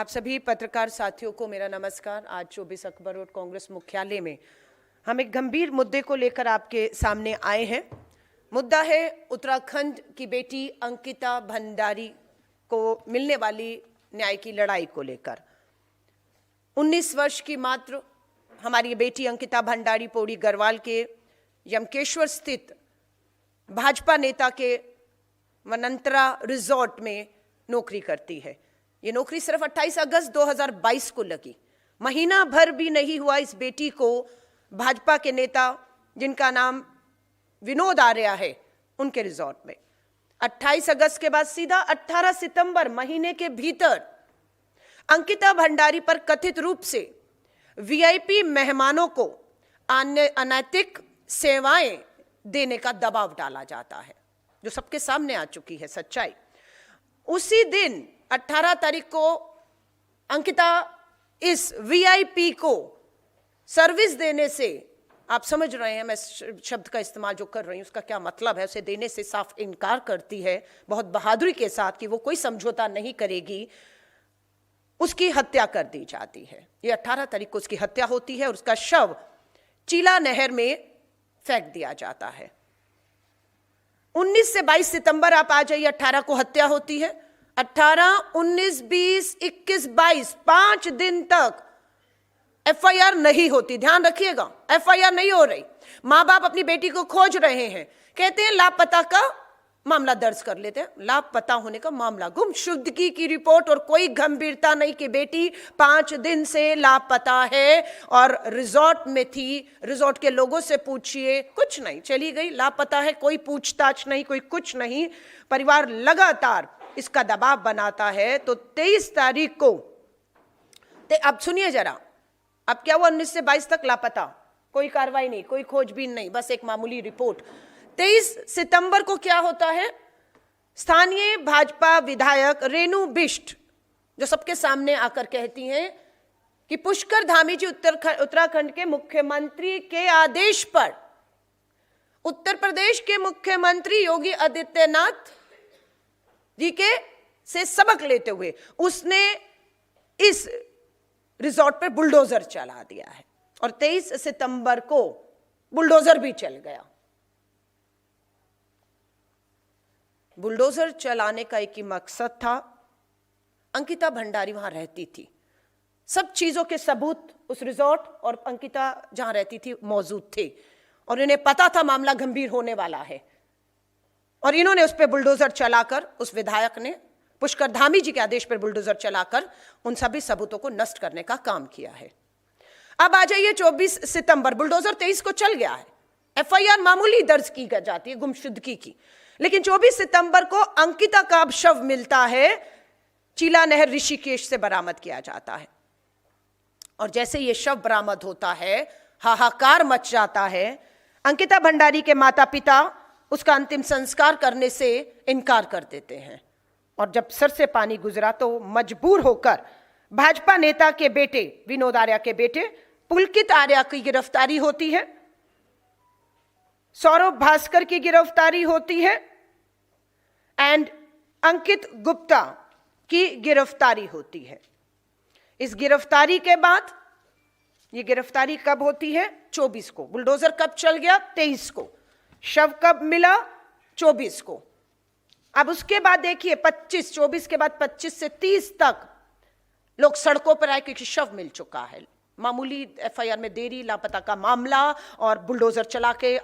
आप सभी पत्रकार साथियों को मेरा नमस्कार। आज 24 अक्टूबर रोड कांग्रेस मुख्यालय में हम एक गंभीर मुद्दे को लेकर आपके सामने आए हैं। मुद्दा है उत्तराखंड की बेटी अंकिता भंडारी को मिलने वाली न्याय की लड़ाई को लेकर। 19 वर्ष की मात्र हमारी बेटी अंकिता भंडारी पौड़ी गढ़वाल के यमकेश्वर स्थित भाजपा नेता के वनंतरा रिजॉर्ट में नौकरी करती है। ये नौकरी सिर्फ 28 अगस्त 2022 को लगी। महीना भर भी नहीं हुआ इस बेटी को भाजपा के नेता जिनका नाम विनोद आर्या है उनके रिजॉर्ट में 28 अगस्त के बाद सीधा 18 सितंबर महीने के भीतर अंकिता भंडारी पर कथित रूप से वीआईपी मेहमानों को अनैतिक सेवाएं देने का दबाव डाला जाता है, जो सबके सामने आ चुकी है सच्चाई। उसी दिन 18 तारीख को अंकिता इस वीआईपी को सर्विस देने से, आप समझ रहे हैं मैं शब्द का इस्तेमाल जो कर रही हूं उसका क्या मतलब है, उसे देने से साफ इनकार करती है बहुत बहादुरी के साथ कि वो कोई समझौता नहीं करेगी। उसकी हत्या कर दी जाती है। ये 18 तारीख को उसकी हत्या होती है और उसका शव चीला नहर में फेंक दिया जाता है। 19 से 22 सितंबर आप आ जाइए, 18 को हत्या होती है। 18, 19, 20, 21, 22 5 दिन तक एफआईआर नहीं होती। ध्यान रखिएगा, एफआईआर नहीं हो रही। मां बाप अपनी बेटी को खोज रहे हैं, कहते हैं लापता का मामला दर्ज कर लेते हैं। लापता होने का मामला, गुमशुदगी की रिपोर्ट और कोई गंभीरता नहीं कि बेटी 5 दिन से लापता है और रिजॉर्ट में थी। रिजॉर्ट के लोगों से पूछिए, कुछ नहीं, चली गई, लापता है, कोई पूछताछ नहीं, कोई कुछ नहीं। परिवार लगातार इसका दबाव बनाता है। तो 23 तारीख को अब सुनिए जरा, अब क्या हुआ? 19 से 22 तक लापता, कोई कार्रवाई नहीं, कोई खोजबीन नहीं, बस एक मामूली रिपोर्ट। 23 सितंबर को क्या होता है? स्थानीय भाजपा विधायक रेणु बिष्ट जो सबके सामने आकर कहती हैं कि पुष्कर धामी जी उत्तराखंड के मुख्यमंत्री के आदेश पर उत्तर प्रदेश के मुख्यमंत्री योगी आदित्यनाथ जी के से सबक लेते हुए उसने इस रिजॉर्ट पर बुलडोजर चला दिया है और 23 सितंबर को बुलडोजर भी चल गया। बुलडोजर चलाने का एक ही मकसद था, अंकिता भंडारी वहां रहती थी, सब चीजों के सबूत उस रिजॉर्ट और अंकिता जहां रहती थी मौजूद थे और इन्हें पता था मामला गंभीर होने वाला है और इन्होंने उस पर बुलडोजर चलाकर, उस विधायक ने पुष्कर धामी जी के आदेश पर बुलडोजर चलाकर उन सभी सबूतों को नष्ट करने का काम किया है। अब आ जाइए 24 सितंबर, बुलडोजर 23 को चल गया है, एफआईआर मामूली दर्ज की जाती है गुमशुदगी की, लेकिन 24 सितंबर को अंकिता का अब शव मिलता है, चीला नहर ऋषिकेश से बरामद किया जाता है और जैसे ये शव बरामद होता है हाहाकार मच जाता है। अंकिता भंडारी के माता पिता उसका अंतिम संस्कार करने से इनकार कर देते हैं और जब सर से पानी गुजरा तो मजबूर होकर भाजपा नेता के बेटे विनोद आर्या के बेटे पुलकित आर्या की गिरफ्तारी होती है, सौरभ भास्कर की गिरफ्तारी होती है एंड अंकित गुप्ता की गिरफ्तारी होती है। इस गिरफ्तारी के बाद, ये गिरफ्तारी कब होती है? 24 को। बुलडोजर कब चल गया? 23 को। शव कब मिला? 24 को। अब उसके बाद देखिए 24 के बाद 25 से 30 तक लोग सड़कों पर आए क्योंकि शव मिल चुका है। मामूली एफआईआर में देरी, लापता का मामला और बुलडोजर चला के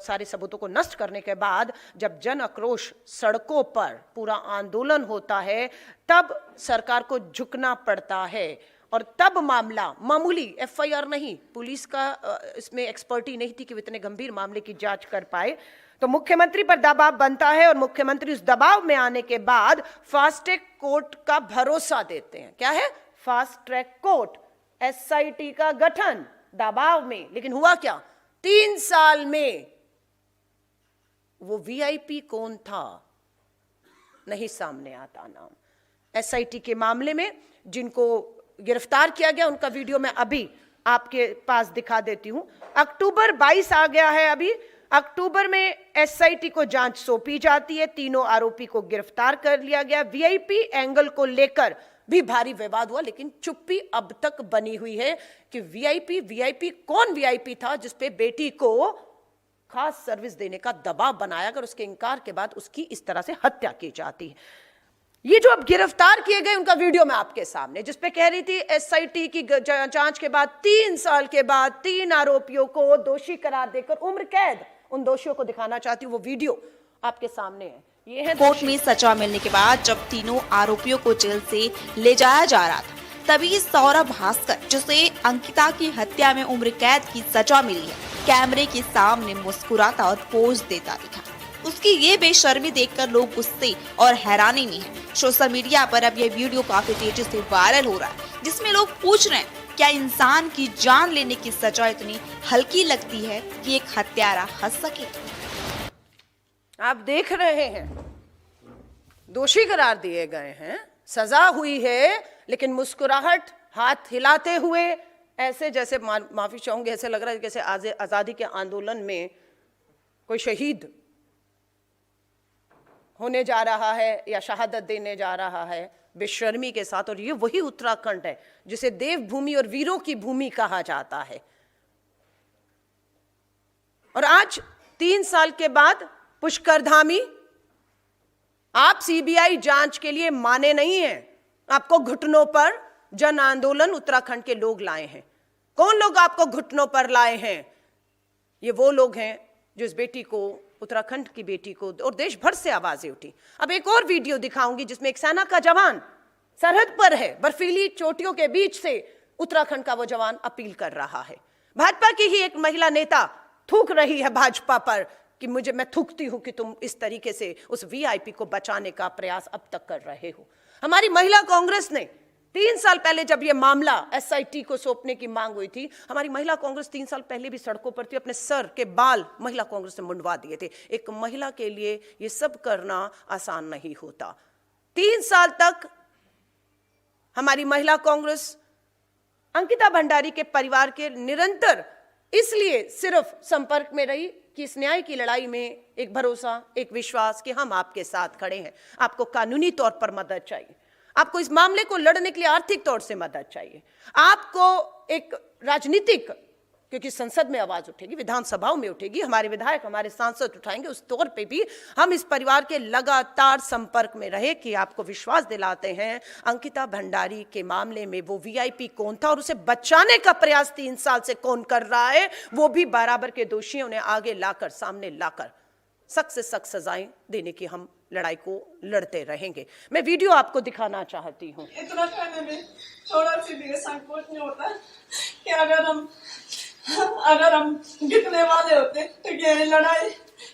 सारे सबूतों को नष्ट करने के बाद जब जन आक्रोश सड़कों पर पूरा आंदोलन होता है तब सरकार को झुकना पड़ता है और तब मामला, मामूली एफआईआर नहीं, पुलिस का इसमें एक्सपर्टी नहीं थी कि वो इतने गंभीर मामले की जांच कर पाए, तो मुख्यमंत्री पर दबाव बनता है और मुख्यमंत्री उस दबाव में आने के बाद फास्ट ट्रैक कोर्ट का भरोसा देते हैं। क्या है? फास्ट ट्रैक कोर्ट, एसआईटी का गठन दबाव में। लेकिन हुआ क्या? 3 साल में वो वीआईपी कौन था नहीं सामने आता नाम। एसआईटी के मामले में जिनको गिरफ्तार किया गया उनका वीडियो मैं अभी आपके पास दिखा देती हूं। अक्टूबर 22 आ गया है, अभी अक्टूबर में एसआईटी को जांच सौंपी जाती है, तीनों आरोपी को गिरफ्तार कर लिया गया। वीआईपी एंगल को लेकर भी भारी विवाद हुआ, लेकिन चुप्पी अब तक बनी हुई है कि वीआईपी कौन वीआईपी था जिसपे बेटी को खास सर्विस देने का दबाव बनाया कर उसके इनकार के बाद उसकी इस तरह से हत्या की जाती है। ये जो अब गिरफ्तार किए गए उनका वीडियो मैं आपके सामने, जिसपे कह रही थी एसआईटी की जांच के बाद 3 साल के बाद 3 आरोपियों को दोषी करार देकर उम्र कैद उन दोषियों को दिखाना चाहती हूँ। वो वीडियो आपके सामने है। ये है कोर्ट में सजा मिलने के बाद जब तीनों आरोपियों को जेल से ले जाया जा रहा था, तभी सौरभ भास्कर, जिसे अंकिता की हत्या में उम्र कैद की सजा मिली है, कैमरे के सामने मुस्कुराता और पोज देता दिखा। उसकी ये बेशर्मी देखकर लोग गुस्से और हैरानी में हैं। सोशल मीडिया पर अब ये वीडियो काफी तेजी से वायरल हो रहा है, जिसमें लोग पूछ रहे हैं क्या इंसान की जान लेने की सजा इतनी हल्की लगती है कि एक हत्यारा हंस सके। आप देख रहे हैं दोषी करार दिए गए हैं, सजा हुई है, लेकिन मुस्कुराहट, हाथ हिलाते हुए, ऐसे जैसे माफी चाहूंगे, ऐसे लग रहा है जैसे आजादी के आंदोलन में कोई शहीद होने जा रहा है या शहादत देने जा रहा है, बेशर्मी के साथ। और ये वही उत्तराखंड है जिसे देवभूमि और वीरों की भूमि कहा जाता है। और आज 3 साल के बाद पुष्कर धामी, आप सीबीआई जांच के लिए माने नहीं हैं, आपको घुटनों पर जन आंदोलन उत्तराखंड के लोग लाए हैं। कौन लोग आपको घुटनों पर लाए हैं? ये वो लोग हैं जो इस बेटी को, उत्तराखंड की बेटी को, और देश भर से आवाजें उठी। अब एक और वीडियो दिखाऊंगी जिसमें एक सेना का जवान सरहद पर है, बर्फीली चोटियों के बीच से उत्तराखंड का वो जवान अपील कर रहा है। भाजपा की ही एक महिला नेता थूक रही है भाजपा पर कि मैं थूकती हूं कि तुम इस तरीके से उस वीआईपी को बचाने का प्रयास अब तक कर रहे हो। हमारी महिला कांग्रेस ने 3 साल पहले जब यह मामला एसआईटी को सौंपने की मांग हुई थी, हमारी महिला कांग्रेस 3 साल पहले भी सड़कों पर थी, अपने सर के बाल महिला कांग्रेस ने मुंडवा दिए थे। एक महिला के लिए यह सब करना आसान नहीं होता। 3 साल तक हमारी महिला कांग्रेस अंकिता भंडारी के परिवार के निरंतर इसलिए सिर्फ संपर्क में रही कि इस न्याय की लड़ाई में एक भरोसा, एक विश्वास कि हम आपके साथ खड़े हैं। आपको कानूनी तौर पर मदद चाहिए, आपको इस मामले को लड़ने के लिए आर्थिक तौर से मदद चाहिए, आपको एक राजनीतिक, क्योंकि संसद में आवाज उठेगी, विधानसभाओं में उठेगी, हमारे विधायक, हमारे सांसद उठाएंगे, उस तौर पे भी हम इस परिवार के लगातार संपर्क में रहे कि आपको विश्वास दिलाते हैं अंकिता भंडारी के मामले में वो वीआईपी कौन था और उसे बचाने का प्रयास 3 साल से कौन कर रहा है, वो भी बराबर के दोषियों ने आगे लाकर, सामने लाकर सख्त से सख्त सजाएं देने की हम लड़ाई को लड़ते रहेंगे। मैं वीडियो आपको दिखाना चाहती हूँ। इतना कहने में थोड़ा सी भी संकोच नहीं होता कि अगर हम जीतने वाले होते तो ये लड़ाई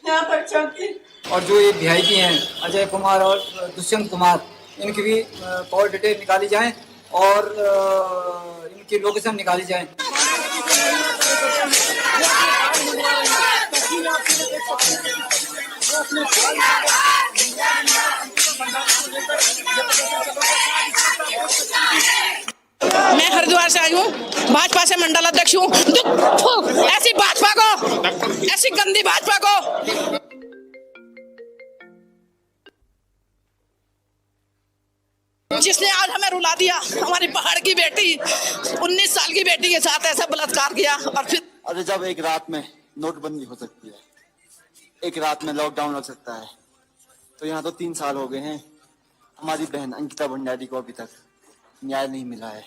यहाँ तक चलती। और जो ये वीआईपी हैं अजय कुमार और दुष्यंत कुमार, इनकी भी कॉल डिटेल निकाली जाए और इनकी लोकेशन निकाली जाए। मैं हरिद्वार से आई हूँ, भाजपा से मंडल अध्यक्ष हूँ। ऐसी भाजपा को, ऐसी गंदी भाजपा को। जिसने आज हमें रुला दिया, हमारी पहाड़ की बेटी, 19 साल की बेटी के साथ ऐसा बलात्कार किया। और फिर अरे जब एक रात में नोटबंदी हो सकती है, एक रात में लॉकडाउन लग सकता है, तो यहाँ तो 3 साल हो गए हैं। हमारी बहन अंकिता भंडारी को अभी तक न्याय नहीं मिला है।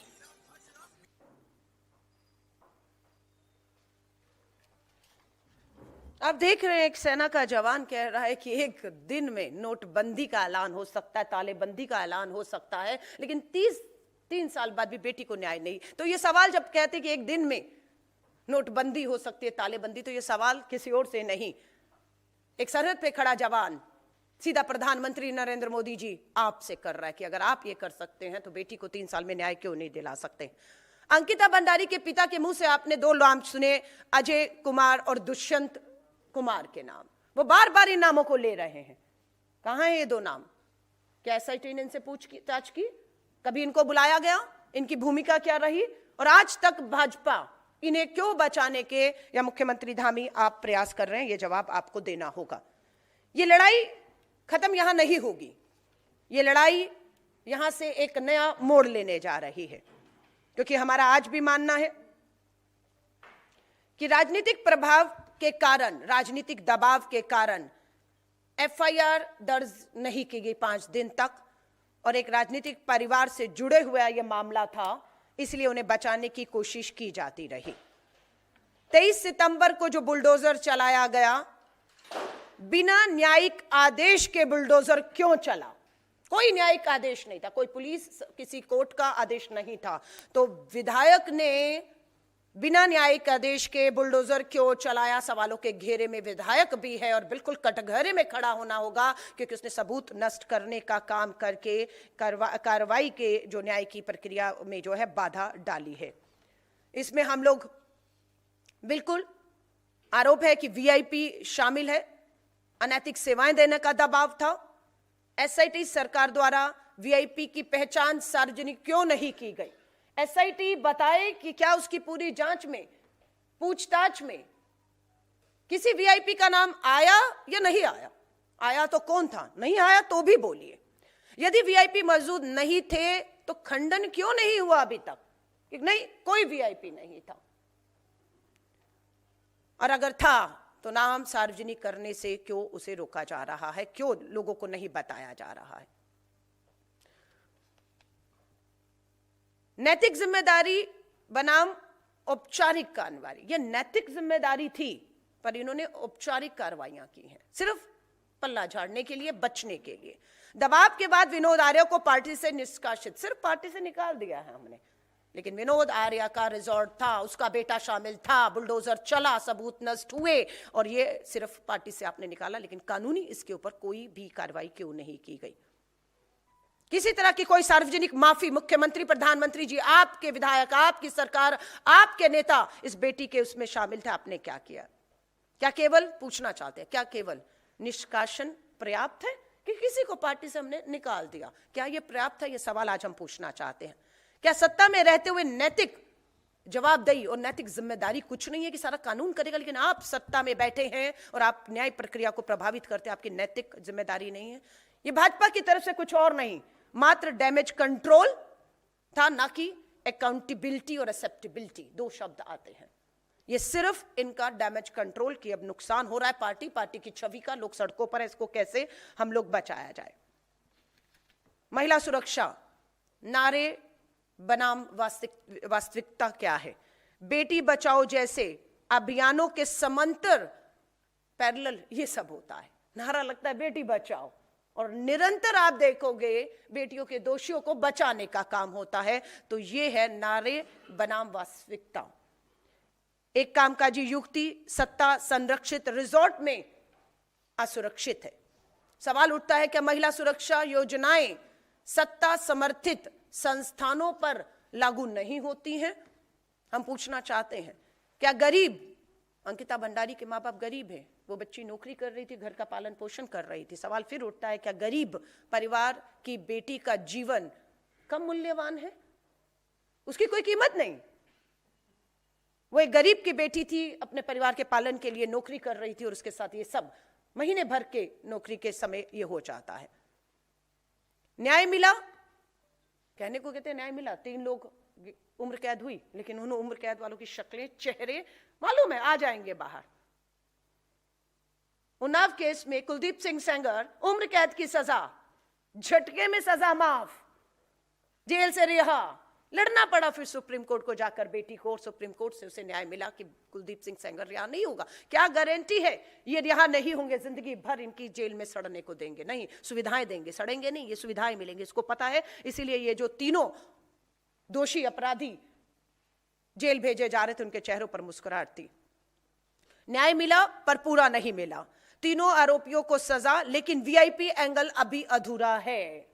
आप देख रहे हैं एक सेना का जवान कह रहा है कि एक दिन में नोटबंदी का ऐलान हो सकता है, तालेबंदी का ऐलान हो सकता है, लेकिन 3 साल बाद भी बेटी को न्याय नहीं। तो ये सवाल जब कहते कि एक दिन में नोटबंदी हो सकती है, तालेबंदी, तो ये सवाल किसी और से नहीं, एक सरहद पे खड़ा जवान सीधा प्रधानमंत्री नरेंद्र मोदी जी आपसे कर रहा है कि अगर आप ये कर सकते हैं तो बेटी को 3 साल में न्याय क्यों नहीं दिला सकते। अंकिता भंडारी के पिता के मुंह से आपने 2 नाम सुने, अजय कुमार और दुष्यंत कुमार के नाम। वो बार बार इन नामों को ले रहे हैं। कहां है ये 2 नाम? क्या एसआईटी ने इनसे पूछताछ की? कभी इनको बुलाया गया? इनकी भूमिका क्या रही? और आज तक भाजपा इन्हें क्यों बचाने के, या मुख्यमंत्री धामी आप प्रयास कर रहे हैं, ये जवाब आपको देना होगा। ये लड़ाई खत्म यहां नहीं होगी। ये लड़ाई यहां से एक नया मोड़ लेने जा रही है, क्योंकि हमारा आज भी मानना है कि राजनीतिक प्रभाव के कारण, राजनीतिक दबाव के कारण एफआईआर दर्ज नहीं की गई 5 दिन तक, और एक राजनीतिक परिवार से जुड़े हुआ यह मामला था, इसलिए उन्हें बचाने की कोशिश की जाती रही। 23 सितंबर को जो बुलडोजर चलाया गया, बिना न्यायिक आदेश के बुलडोजर क्यों चला? कोई न्यायिक आदेश नहीं था, कोई पुलिस, किसी कोर्ट का आदेश नहीं था, तो विधायक ने बिना न्यायिक आदेश के बुलडोजर क्यों चलाया? सवालों के घेरे में विधायक भी है और बिल्कुल कटघरे में खड़ा होना होगा, क्योंकि उसने सबूत नष्ट करने का काम करके कार्रवाई के जो न्याय की प्रक्रिया में जो है बाधा डाली है। इसमें हम लोग बिल्कुल, आरोप है कि वीआईपी शामिल है, अनैतिक सेवाएं देने का दबाव था। एसआईटी सरकार द्वारा वीआईपी की पहचान सार्वजनिक क्यों नहीं की गई? एसआईटी बताए कि क्या उसकी पूरी जांच में, पूछताछ में किसी वीआईपी का नाम आया या नहीं आया? आया तो कौन था? नहीं आया तो भी बोलिए। यदि वीआईपी मौजूद नहीं थे तो खंडन क्यों नहीं हुआ अभी तक कि नहीं, कोई वीआईपी नहीं था? और अगर था तो नाम सार्वजनिक करने से क्यों उसे रोका जा रहा है? क्यों लोगों को नहीं बताया जा रहा है? नैतिक जिम्मेदारी बनाम औपचारिक कार्रवाई, यह नैतिक जिम्मेदारी थी, पर इन्होंने औपचारिक कार्रवाइयां की हैं, सिर्फ पल्ला झाड़ने के लिए, बचने के लिए। दबाव के बाद विनोद आर्य को पार्टी से निष्कासित, सिर्फ पार्टी से निकाल दिया है हमने, लेकिन विनोद आर्य का रिजॉर्ट था, उसका बेटा शामिल था, बुलडोजर चला, सबूत नष्ट हुए, और ये सिर्फ पार्टी से आपने निकाला, लेकिन कानूनी इसके ऊपर कोई भी कार्रवाई क्यों नहीं की गई? किसी तरह की कोई सार्वजनिक माफी? मुख्यमंत्री, प्रधानमंत्री जी, आपके विधायक, आपकी सरकार, आपके नेता इस बेटी के उसमें शामिल थे, आपने क्या किया? क्या केवल पूछना चाहते हैं, क्या केवल निष्कासन पर्याप्त है कि किसी को पार्टी से हमने निकाल दिया? क्या यह पर्याप्त है? यह सवाल आज हम पूछना चाहते हैं। क्या सत्ता में रहते हुए नैतिक जवाबदेही और नैतिक जिम्मेदारी कुछ नहीं है कि सारा कानून करेगा, लेकिन आप सत्ता में बैठे हैं और आप न्याय प्रक्रिया को प्रभावित करते हैं, आपकी नैतिक जिम्मेदारी नहीं है? ये भाजपा की तरफ से कुछ और नहीं, मात्र डैमेज कंट्रोल था, ना कि अकाउंटेबिलिटी और एक्सेप्टेबिलिटी, दो शब्द आते हैं। ये सिर्फ इनका डैमेज कंट्रोल की अब नुकसान हो रहा है पार्टी की छवि का, लोग सड़कों पर है, इसको कैसे हम लोग बचाया जाए? महिला सुरक्षा नारे बनाम वास्तविकता क्या है? बेटी बचाओ जैसे अभियानों के समांतर पैरेलल ये सब होता है। नारा लगता है बेटी बचाओ, और निरंतर आप देखोगे बेटियों के दोषियों को बचाने का काम होता है। तो ये है नारे बनाम वास्तविकता। एक कामकाजी युक्ति सत्ता संरक्षित रिजॉर्ट में असुरक्षित है। सवाल उठता है क्या महिला सुरक्षा योजनाएं सत्ता समर्थित संस्थानों पर लागू नहीं होती हैं? हम पूछना चाहते हैं, क्या गरीब, अंकिता भंडारी के माँ बाप गरीब हैं, वो बच्ची नौकरी कर रही थी, घर का पालन पोषण कर रही थी। सवाल फिर उठता है, क्या गरीब परिवार की बेटी का जीवन कम मूल्यवान है? उसकी कोई कीमत नहीं। वो एक गरीब की बेटी थी, अपने परिवार के पालन के लिए नौकरी कर रही थी, और उसके साथ ये सब महीने भर के नौकरी के समय ये हो जाता है। न्याय मिला, कहने को कहते हैं न्याय मिला, 3 लोग उम्र कैद हुई, लेकिन उन उम्र कैद वालों की शक्लें, चेहरे मालूम है, आ जाएंगे बाहर। उन्नाव केस में कुलदीप सिंह सेंगर, उम्र कैद की सजा, झटके में सजा माफ, जेल से रिहा, लड़ना पड़ा फिर सुप्रीम कोर्ट को जाकर बेटी को, और सुप्रीम कोर्ट से उसे न्याय मिला कि कुलदीप सिंह सेंगर रिहा नहीं होगा। क्या गारंटी है ये रिहा नहीं होंगे, जिंदगी भर इनकी जेल में सड़ने को देंगे? नहीं, सुविधाएं देंगे, सड़ेंगे नहीं, ये सुविधाएं मिलेंगी, इसको पता है। इसीलिए ये जो तीनों दोषी अपराधी जेल भेजे जा रहे थे, उनके चेहरों पर मुस्कुराहट थी। न्याय मिला पर पूरा नहीं मिला। तीनों आरोपियों को सजा, लेकिन वीआईपी एंगल अभी अधूरा है।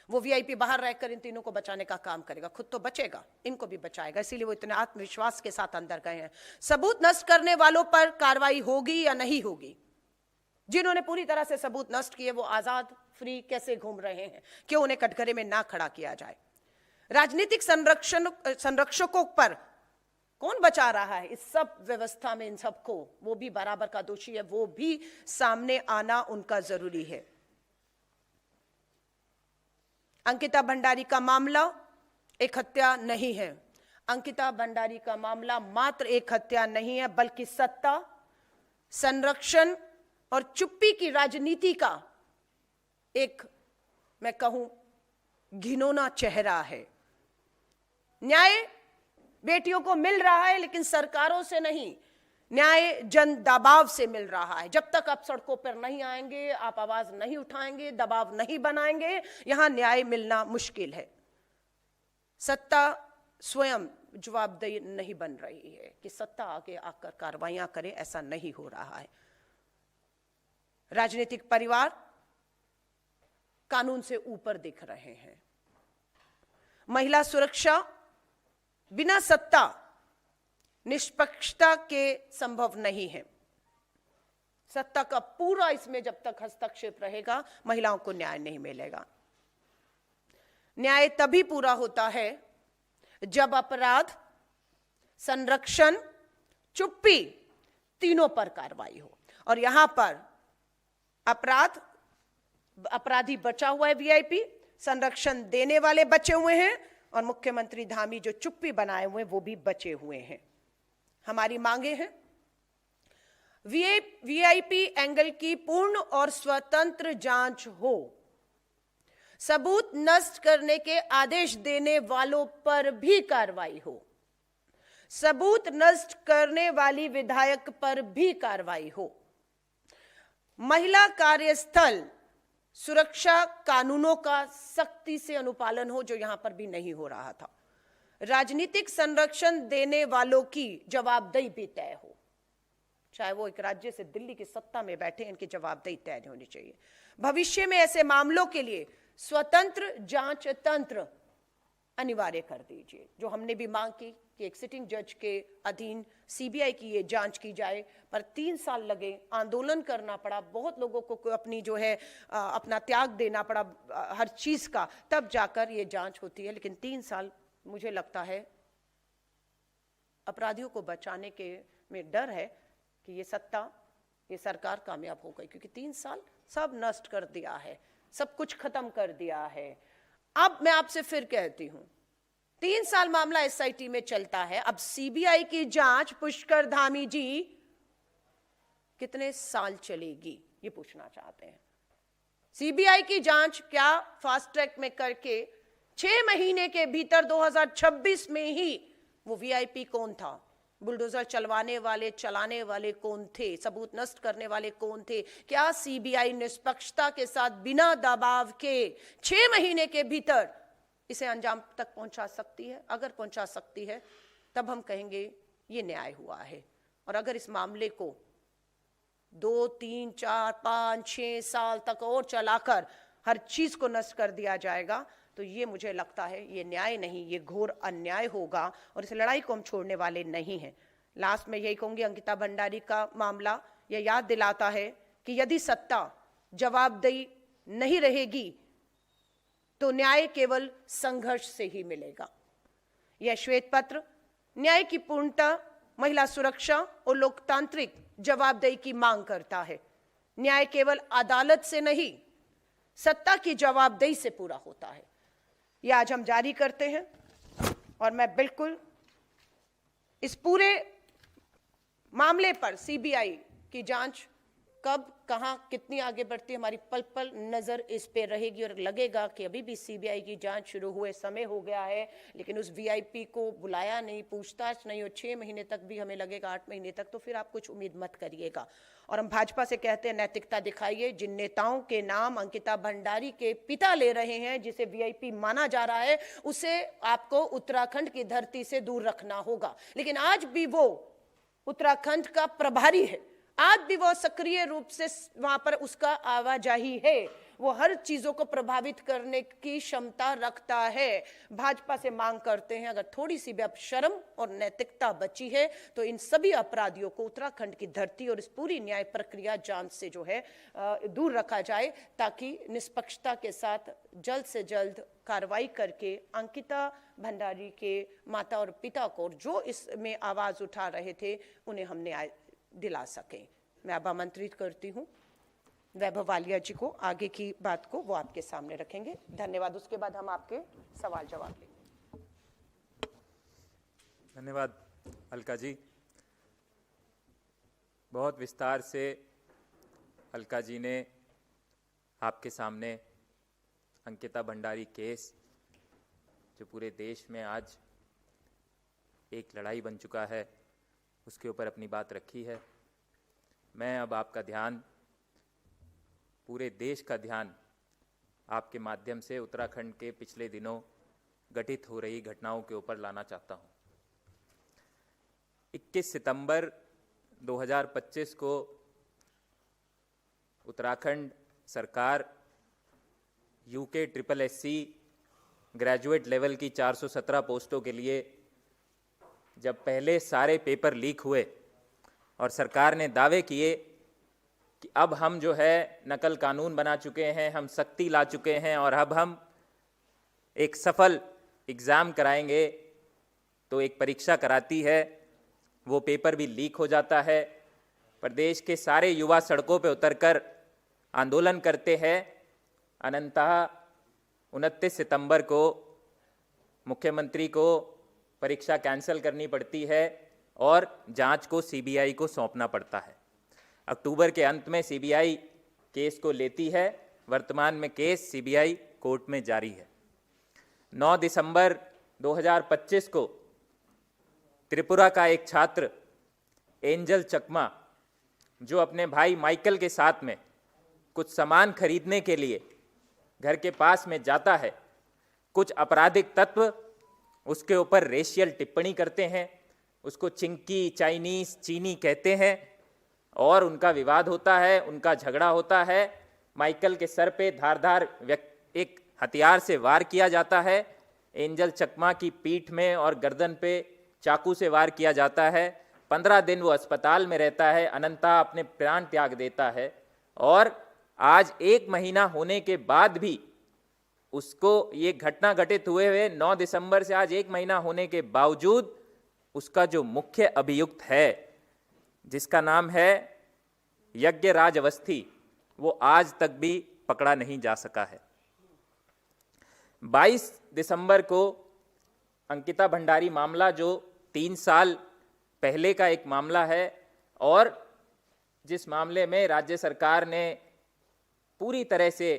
वो वीआईपी बाहर रहकर इन तीनों को बचाने का काम करेगा, खुद तो बचेगा, इनको भी बचाएगा, इसीलिए वो इतने आत्मविश्वास के साथ अंदर गए हैं। सबूत नष्ट करने वालों पर कार्रवाई होगी या नहीं होगी? जिन्होंने पूरी तरह से सबूत नष्ट किए वो आजाद फ्री कैसे घूम रहे हैं? क्यों उन्हें कटघरे में ना खड़ा किया जाए? राजनीतिक संरक्षकों पर कौन बचा रहा है इस सब व्यवस्था में? इन सबको वो भी बराबर का दोषी है, वो भी सामने आना उनका जरूरी है। अंकिता भंडारी का मामला एक हत्या नहीं है। अंकिता भंडारी का मामला मात्र एक हत्या नहीं है, बल्कि सत्ता, संरक्षण और चुप्पी की राजनीति का एक, मैं कहूं, घिनौना चेहरा है। न्याय बेटियों को मिल रहा है, लेकिन सरकारों से नहीं, न्याय जन दबाव से मिल रहा है। जब तक आप सड़कों पर नहीं आएंगे, आप आवाज नहीं उठाएंगे, दबाव नहीं बनाएंगे, यहां न्याय मिलना मुश्किल है। सत्ता स्वयं जवाबदेही नहीं बन रही है कि सत्ता आगे आकर कार्रवाइयां करे, ऐसा नहीं हो रहा है। राजनीतिक परिवार कानून से ऊपर दिख रहे हैं। महिला सुरक्षा बिना सत्ता निष्पक्षता के संभव नहीं है। सत्ता का पूरा इसमें जब तक हस्तक्षेप रहेगा, महिलाओं को न्याय नहीं मिलेगा। न्याय तभी पूरा होता है जब अपराध, संरक्षण, चुप्पी तीनों पर कार्रवाई हो। और यहां पर अपराधी बचा हुआ है, वीआईपी, संरक्षण देने वाले बचे हुए हैं, और मुख्यमंत्री धामी जो चुप्पी बनाए हुए हैं वो भी बचे हुए हैं। हमारी मांगे हैं वीआईपी एंगल की पूर्ण और स्वतंत्र जांच हो। सबूत नष्ट करने के आदेश देने वालों पर भी कार्रवाई हो। सबूत नष्ट करने वाली विधायक पर भी कार्रवाई हो। महिला कार्यस्थल सुरक्षा कानूनों का सख्ती से अनुपालन हो, जो यहां पर भी नहीं हो रहा था। राजनीतिक संरक्षण देने वालों की जवाबदेही भी तय हो, चाहे वो एक राज्य से दिल्ली की सत्ता में बैठे, इनकी जवाबदेही तय होनी चाहिए। भविष्य में ऐसे मामलों के लिए स्वतंत्र जांच तंत्र अनिवार्य कर दीजिए, जो हमने भी मांग की कि एक सिटिंग जज के अधीन सीबीआई की ये जांच की जाए। पर 3 साल लगे, आंदोलन करना पड़ा, बहुत लोगों को अपनी जो है अपना त्याग देना पड़ा हर चीज का, तब जाकर ये जांच होती है। लेकिन 3 साल मुझे लगता है अपराधियों को बचाने के में डर है कि ये सत्ता, ये सरकार कामयाब हो गई, क्योंकि 3 साल सब नष्ट कर दिया है, सब कुछ खत्म कर दिया है। अब मैं आपसे फिर कहती हूं, 3 साल मामला एसआईटी में चलता है, अब सीबीआई की जांच पुष्कर धामी जी कितने साल चलेगी, ये पूछना चाहते हैं। सीबीआई की जांच क्या फास्ट ट्रैक में करके 6 महीने के भीतर 2026 में ही वो वीआईपी कौन था, बुलडोजर चलाने वाले कौन थे, सबूत नष्ट करने वाले कौन थे, क्या सीबीआई निष्पक्षता के साथ बिना दबाव के 6 महीने के भीतर इसे अंजाम तक पहुंचा सकती है? अगर पहुंचा सकती है तब हम कहेंगे ये न्याय हुआ है। और अगर इस मामले को 2, 3, 4, 5, 6 साल तक और चलाकर हर चीज को नष्ट कर दिया जाएगा, तो ये मुझे लगता है ये न्याय नहीं, ये घोर अन्याय होगा, और इस लड़ाई को हम छोड़ने वाले नहीं हैं। लास्ट में यही कहूंगी, अंकिता भंडारी का मामला यह याद दिलाता है कि यदि सत्ता जवाबदेही नहीं रहेगी तो न्याय केवल संघर्ष से ही मिलेगा। यह श्वेत पत्र न्याय की पूर्णता, महिला सुरक्षा और लोकतांत्रिक जवाबदेही की मांग करता है। न्याय केवल अदालत से नहीं, सत्ता की जवाबदेही से पूरा होता है। यह आज हम जारी करते हैं, और मैं बिल्कुल इस पूरे मामले पर सीबीआई की जांच कब, कहां, कितनी आगे बढ़ती है, हमारी पल पल नजर इस पे रहेगी। और लगेगा कि अभी भी सीबीआई की जांच शुरू हुए समय हो गया है, लेकिन उस वीआईपी को बुलाया नहीं, पूछताछ नहीं, और 6 महीने तक भी हमें लगेगा, 8 महीने तक, तो फिर आप कुछ उम्मीद मत करिएगा। और हम भाजपा से कहते हैं, नैतिकता दिखाइए। जिन नेताओं के नाम अंकिता भंडारी के पिता ले रहे हैं, जिसे वीआईपी माना जा रहा है, उसे आपको उत्तराखंड की धरती से दूर रखना होगा। लेकिन आज भी वो उत्तराखंड का प्रभारी है, आज भी वो सक्रिय रूप से वहां पर उसका आवाजाही है, वो हर चीजों को प्रभावित करने की क्षमता रखता है। भाजपा से मांग करते हैं, अगर थोड़ी सी भी अब शर्म और नैतिकता बची है तो इन सभी अपराधियों को उत्तराखंड की धरती और इस पूरी न्याय प्रक्रिया जांच से जो है दूर रखा जाए, ताकि निष्पक्षता के साथ जल्द से जल्द कार्रवाई करके अंकिता भंडारी के माता और पिता को, जो इसमें आवाज उठा रहे थे, उन्हें हम न्याय दिला सकें। मैं अब आमंत्रित करती हूं वैभव वालिया जी को, आगे की बात को वो आपके सामने रखेंगे। धन्यवाद। उसके बाद हम आपके सवाल जवाब लेंगे। धन्यवाद अलका जी। बहुत विस्तार से अलका जी ने आपके सामने अंकिता भंडारी केस, जो पूरे देश में आज एक लड़ाई बन चुका है, उसके ऊपर अपनी बात रखी है। मैं अब आपका ध्यान, पूरे देश का ध्यान आपके माध्यम से उत्तराखंड के पिछले दिनों घटित हो रही घटनाओं के ऊपर लाना चाहता हूं। 21 सितंबर 2025 को उत्तराखंड सरकार यूके SSSC ग्रेजुएट लेवल की 417 पोस्टों के लिए जब पहले सारे पेपर लीक हुए और सरकार ने दावे किए कि अब हम जो है नकल कानून बना चुके हैं, हम सख्ती ला चुके हैं और अब हम एक सफल एग्ज़ाम कराएंगे, तो एक परीक्षा कराती है, वो पेपर भी लीक हो जाता है। प्रदेश के सारे युवा सड़कों पे उतरकर आंदोलन करते हैं। अनंतः 29 सितंबर को मुख्यमंत्री को परीक्षा कैंसिल करनी पड़ती है और जांच को सीबीआई को सौंपना पड़ता है। अक्टूबर के अंत में सीबीआई केस को लेती है। वर्तमान में केस सीबीआई कोर्ट में जारी है। 9 दिसंबर 2025 को त्रिपुरा का एक छात्र एंजल चकमा, जो अपने भाई माइकल के साथ में कुछ सामान खरीदने के लिए घर के पास में जाता है, कुछ आपराधिक तत्व उसके ऊपर रेशियल टिप्पणी करते हैं, उसको चिंकी, चाइनीज, चीनी कहते हैं और उनका विवाद होता है, उनका झगड़ा होता है। माइकल के सर पे धारदार एक हथियार से वार किया जाता है। एंजल चकमा की पीठ में और गर्दन पे चाकू से वार किया जाता है। 15 दिन वो अस्पताल में रहता है। अनंता अपने प्राण त्याग देता है और आज 1 महीना होने के बाद भी उसको ये घटना घटित हुए 9 दिसंबर से आज 1 महीना होने के बावजूद उसका जो मुख्य अभियुक्त है, जिसका नाम है यज्ञराज अवस्थी, वो आज तक भी पकड़ा नहीं जा सका है। 22 दिसंबर को अंकिता भंडारी मामला, जो 3 साल पहले का एक मामला है और जिस मामले में राज्य सरकार ने पूरी तरह से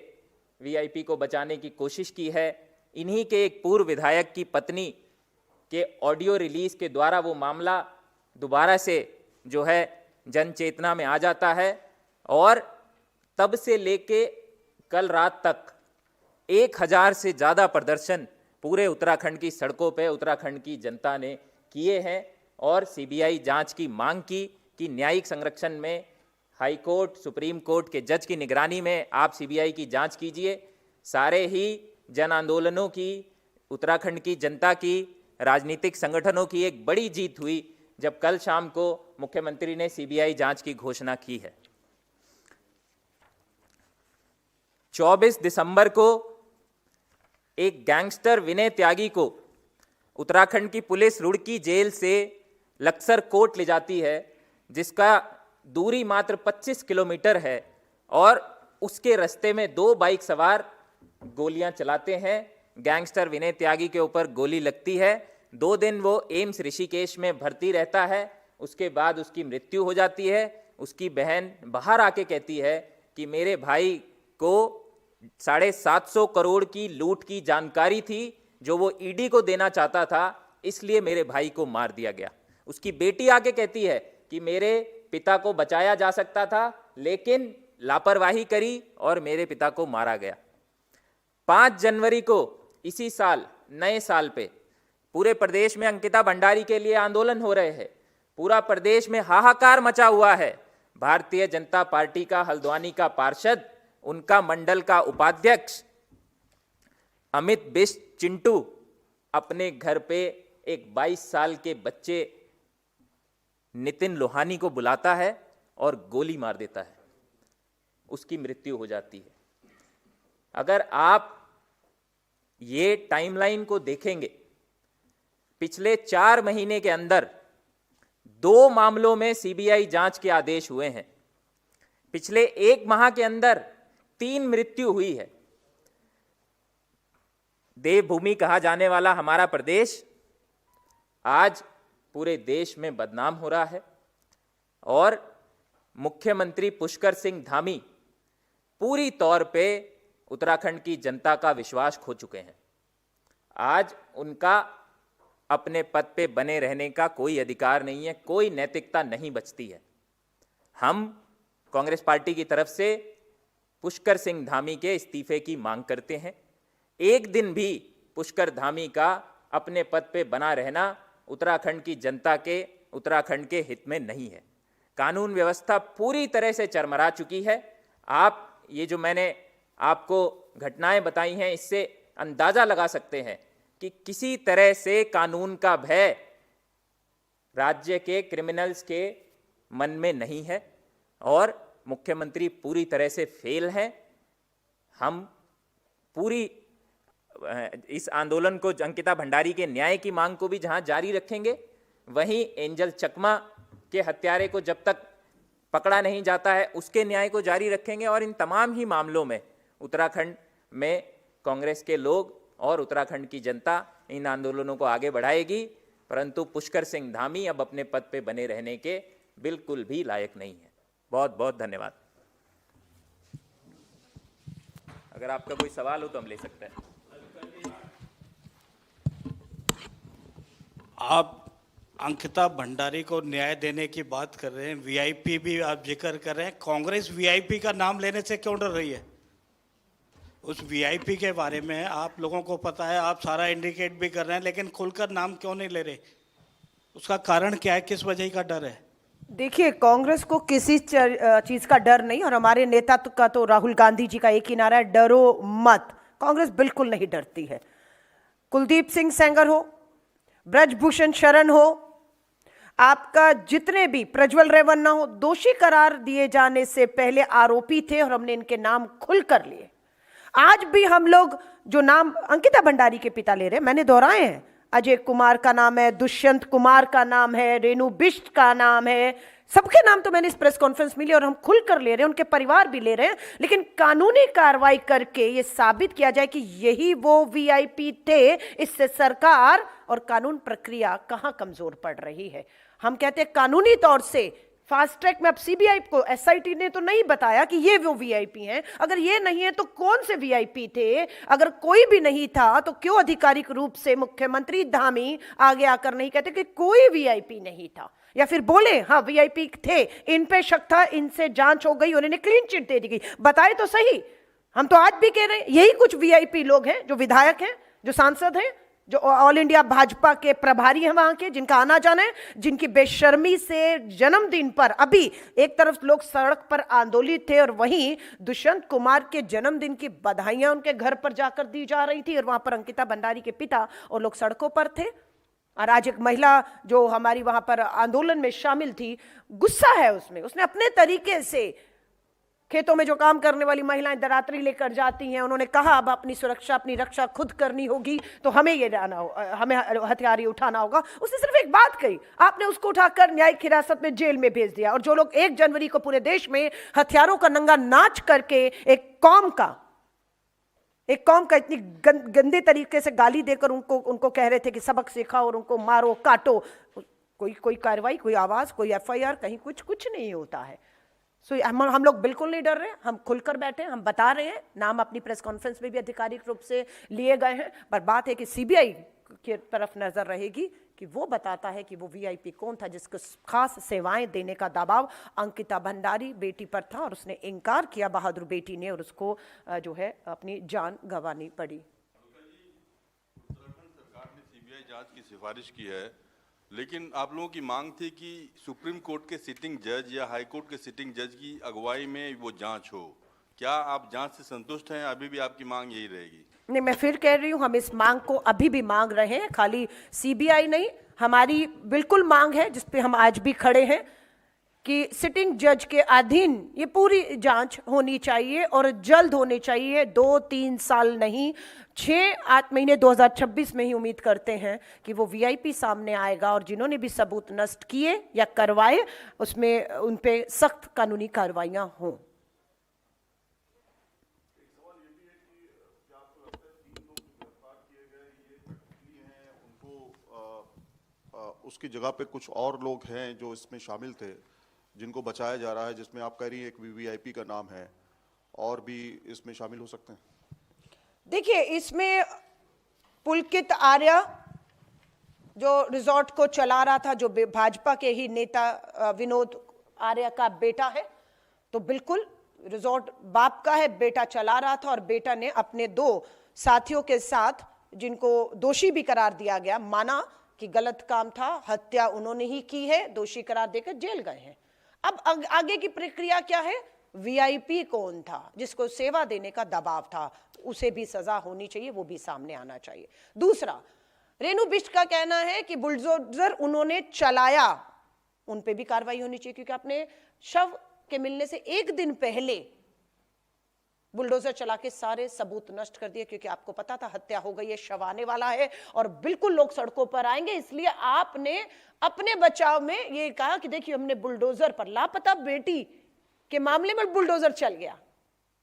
वीआईपी को बचाने की कोशिश की है, इन्हीं के एक पूर्व विधायक की पत्नी के ऑडियो रिलीज के द्वारा वो मामला दोबारा से जो है जन चेतना में आ जाता है और तब से लेके कल रात तक 1000 से ज़्यादा प्रदर्शन पूरे उत्तराखंड की सड़कों पे उत्तराखंड की जनता ने किए हैं और सीबीआई जांच की मांग की कि न्यायिक संरक्षण में हाई कोर्ट, सुप्रीम कोर्ट के जज की निगरानी में आप सीबीआई की जांच कीजिए। सारे ही जन आंदोलनों की, उत्तराखंड की जनता की, राजनीतिक संगठनों की एक बड़ी जीत हुई जब कल शाम को मुख्यमंत्री ने सीबीआई जांच की घोषणा की है। 24 दिसंबर को एक गैंगस्टर विनय त्यागी को उत्तराखंड की पुलिस रुड़की जेल से लक्सर कोर्ट ले जाती है, जिसका दूरी मात्र 25 किलोमीटर है और उसके रास्ते में 2 बाइक सवार गोलियां चलाते हैं। गैंगस्टर विनय त्यागी के ऊपर गोली लगती है। 2 दिन वो एम्स ऋषिकेश में भर्ती रहता है। उसके बाद उसकी मृत्यु हो जाती है। उसकी बहन बाहर आके कहती है कि मेरे भाई को 750 करोड़ की लूट की जानकारी थी जो वो ईडी को देना चाहता था, इसलिए मेरे भाई को मार दिया गया। उसकी बेटी आके कहती है कि मेरे पिता को बचाया जा सकता था लेकिन लापरवाही करी और मेरे पिता को मारा गया। 5 जनवरी को इसी साल नए साल पे पूरे प्रदेश में अंकिता भंडारी के लिए आंदोलन हो रहे हैं। पूरा प्रदेश में हाहाकार मचा हुआ है। भारतीय जनता पार्टी का हल्द्वानी का पार्षद, उनका मंडल का उपाध्यक्ष अमित बिष्ट चिंटू अपने घर पे एक 22 साल के बच्चे नितिन लोहानी को बुलाता है और गोली मार देता है। उसकी मृत्यु हो जाती है। अगर आप ये टाइमलाइन को देखेंगे, पिछले 4 महीने के अंदर 2 मामलों में सीबीआई जांच के आदेश हुए हैं। पिछले 1 माह के अंदर 3 मृत्यु हुई है। देवभूमि कहा जाने वाला हमारा प्रदेश आज पूरे देश में बदनाम हो रहा है और मुख्यमंत्री पुष्कर सिंह धामी पूरी तौर पे उत्तराखंड की जनता का विश्वास खो चुके हैं। आज उनका अपने पद पे बने रहने का कोई अधिकार नहीं है, कोई नैतिकता नहीं बचती है। हम कांग्रेस पार्टी की तरफ से पुष्कर सिंह धामी के इस्तीफे की मांग करते हैं। एक दिन भी पुष्कर धामी का अपने पद पे बना रहना उत्तराखंड की जनता के, उत्तराखंड के हित में नहीं है। कानून व्यवस्था पूरी तरह से चरमरा चुकी है। आप ये जो मैंने आपको घटनाएं बताई हैं, इससे अंदाजा लगा सकते हैं कि किसी तरह से कानून का भय राज्य के क्रिमिनल्स के मन में नहीं है और मुख्यमंत्री पूरी तरह से फेल हैं। हम पूरी इस आंदोलन को, अंकिता भंडारी के न्याय की मांग को भी जहां जारी रखेंगे, वहीं एंजल चकमा के हत्यारे को जब तक पकड़ा नहीं जाता है उसके न्याय को जारी रखेंगे। और इन तमाम ही मामलों में उत्तराखंड में कांग्रेस के लोग और उत्तराखंड की जनता इन आंदोलनों को आगे बढ़ाएगी, परंतु पुष्कर सिंह धामी अब अपने पद पे बने रहने के बिल्कुल भी लायक नहीं है। बहुत बहुत धन्यवाद। अगर आपका कोई सवाल हो तो हम ले सकते हैं। आप अंकिता भंडारी को न्याय देने की बात कर रहे हैं, वीआईपी भी आप जिक्र कर रहे हैं, कांग्रेस वीआईपी का नाम लेने से क्यों डर रही है? उस वीआईपी के बारे में आप लोगों को पता है, आप सारा इंडिकेट भी कर रहे हैं, लेकिन खुलकर नाम क्यों नहीं ले रहे? उसका कारण क्या है, किस वजह का डर है? देखिए, कांग्रेस को किसी चीज का डर नहीं, और हमारे नेता का तो राहुल गांधी जी का एक ही नारा है, डरो मत। कांग्रेस बिल्कुल नहीं डरती है। कुलदीप सिंह सेंगर हो, ब्रजभूषण शरण हो, आपका जितने भी, प्रज्वल रेवन्ना हो, दोषी करार दिए जाने से पहले आरोपी थे और हमने इनके नाम खुल कर लिए। आज भी हम लोग जो नाम अंकिता भंडारी के पिता ले रहे हैं, मैंने दोहराए हैं, अजय कुमार का नाम है, दुष्यंत कुमार का नाम है, रेणु बिष्ट का नाम है, सबके नाम तो मैंने इस प्रेस कॉन्फ्रेंस में लिए और हम खुल कर ले रहे हैं, उनके परिवार भी ले रहे हैं। लेकिन कानूनी कार्रवाई करके ये साबित किया जाए कि यही वो वीआईपी थे, इससे सरकार और कानून प्रक्रिया कहां कमजोर पड़ रही है। हम कहते हैं कानूनी तौर से फास्ट ट्रैक में, अब सीबीआई को, एसआईटी ने तो नहीं बताया कि ये वो वीआईपी हैं। अगर ये नहीं है तो कौन से वीआईपी थे? अगर कोई भी नहीं था तो क्यों आधिकारिक रूप से मुख्यमंत्री धामी आगे आकर नहीं कहते कि कोई वीआईपी नहीं था, या फिर बोले हाँ वीआईपी थे, इन पे शक था, इनसे जांच हो गई, उन्हें क्लीन चिट दे दी गई। बताए तो सही। हम तो आज भी कह रहे हैं यही कुछ वीआईपी लोग हैं, जो विधायक हैं, जो सांसद हैं, जो ऑल इंडिया भाजपा के प्रभारी हैं वहां के, जिनका आना जाना है, जिनकी बेशर्मी से जन्मदिन पर अभी एक तरफ लोग सड़क पर आंदोलित थे और वहीं दुष्यंत कुमार के जन्मदिन की बधाइयां उनके घर पर जाकर दी जा रही थी और वहां पर अंकिता भंडारी के पिता और लोग सड़कों पर थे। और आज एक महिला जो हमारी वहां पर आंदोलन में शामिल थी, गुस्सा है उसमें, उसने अपने तरीके से खेतों में जो काम करने वाली महिलाएं दरातरी लेकर जाती हैं, उन्होंने कहा अब अपनी सुरक्षा, अपनी रक्षा खुद करनी होगी, तो हमें ये रहना हो, हमें हथियार उठाना होगा। उसने सिर्फ एक बात कही, आपने उसको उठाकर न्यायिक हिरासत में जेल में भेज दिया। और जो लोग 1 जनवरी को पूरे देश में हथियारों का नंगा नाच करके एक कौम का इतनी गंदे तरीके से गाली देकर उनको कह रहे थे कि सबक सिखाओ और उनको मारो, काटो, कोई कार्रवाई, कोई आवाज, कोई एफआईआर, कहीं कुछ नहीं होता है। हम लोग बिल्कुल नहीं डर रहे हैं, हम खुलकर बैठे हैं, हम बता रहे हैं, नाम अपनी प्रेस कॉन्फ्रेंस में भी आधिकारिक रूप से लिए गए हैं। पर बात है कि सीबीआई की तरफ नजर रहेगी कि वो बताता है कि वो वीआईपी कौन था जिसको खास सेवाएं देने का दबाव अंकिता भंडारी बेटी पर था और उसने इनकार किया, बहादुर बेटी ने, और उसको जो है अपनी जान गंवानी पड़ी। उत्तराखंड सरकार ने सीबीआई जांच की सिफारिश की है, लेकिन आप लोगों की मांग थी कि सुप्रीम कोर्ट के सिटिंग जज या हाई कोर्ट के सिटिंग जज की अगुवाई में वो जांच हो। क्या आप जांच से संतुष्ट हैं? अभी भी आपकी मांग यही रहेगी? नहीं, मैं फिर कह रही हूं, हम इस मांग को अभी भी मांग रहे हैं, खाली सीबीआई नहीं, हमारी बिल्कुल मांग है जिस पे हम आज भी खड़े हैं कि सिटिंग जज के अधीन ये पूरी जांच होनी चाहिए और जल्द होनी चाहिए। 2-3 साल नहीं, 6-8 महीने 2026 में ही उम्मीद करते हैं कि वो वीआईपी सामने आएगा और जिन्होंने भी सबूत नष्ट किए या करवाए उसमें उन पे सख्त कानूनी कार्रवाइयां हों। उसकी जगह पे कुछ और लोग हैं जो इसमें शामिल थे, जिनको बचाया जा रहा है, जिसमें आप कह रही हैं एक वीवीआईपी का नाम है, और भी इसमें शामिल हो सकते हैं? देखिए, इसमें पुलकित आर्य जो रिजॉर्ट को चला रहा था, जो भाजपा के ही नेता विनोद आर्य का बेटा है, तो बिल्कुल रिजॉर्ट बाप का है, बेटा चला रहा था और बेटा ने अपने 2 साथियों के साथ, जिनको दोषी भी करार दिया गया, माना कि गलत काम था, हत्या उन्होंने ही की है, दोषी करार देकर जेल गए हैं। अब आगे की प्रक्रिया क्या है? वीआईपी कौन था जिसको सेवा देने का दबाव था, उसे भी सजा होनी चाहिए, वो भी सामने आना चाहिए। दूसरा, रेणु बिष्ट का कहना है कि बुलडोजर उन्होंने चलाया, उन पे भी कार्रवाई होनी चाहिए, क्योंकि अपने शव के मिलने से 1 दिन पहले बुलडोजर चला के सारे सबूत नष्ट कर दिए, क्योंकि आपको पता था हत्या हो गई है, शव आने वाला है और बिल्कुल लोग सड़कों पर आएंगे, इसलिए आपने अपने बचाव में ये कहा कि देखिए हमने बुलडोजर पर, लापता बेटी के मामले में बुलडोजर चल गया।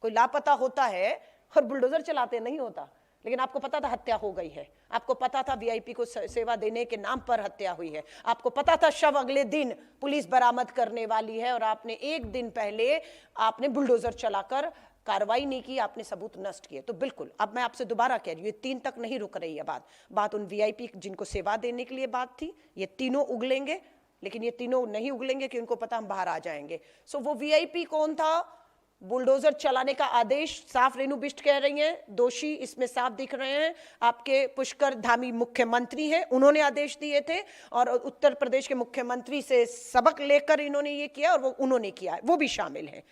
कोई लापता होता है और बुलडोजर चलाते नहीं होता, लेकिन आपको पता था हत्या हो गई है, आपको पता था वीआईपी को सेवा देने के नाम पर हत्या हुई है, आपको पता था शव अगले दिन पुलिस बरामद करने वाली है, और आपने 1 दिन पहले आपने बुलडोजर चलाकर कार्रवाई नहीं की, आपने सबूत नष्ट किए। तो बिल्कुल, अब मैं आपसे दोबारा कह रही हूँ, ये 3 तक नहीं रुक रही है बात उन वीआईपी जिनको सेवा देने के लिए बात थी, ये तीनों उगलेंगे, लेकिन ये तीनों नहीं उगलेंगे कि उनको पता हम बाहर आ जाएंगे। सो वो वीआईपी कौन था? बुलडोजर चलाने का आदेश साफ रेणु बिष्ट कह रही हैं, दोषी इसमें साफ दिख रहे हैं, आपके पुष्कर धामी मुख्यमंत्री हैं, उन्होंने आदेश दिए थे, और उत्तर प्रदेश के मुख्यमंत्री से सबक लेकर इन्होंने ये किया, और वो उन्होंने किया, वो भी शामिल है।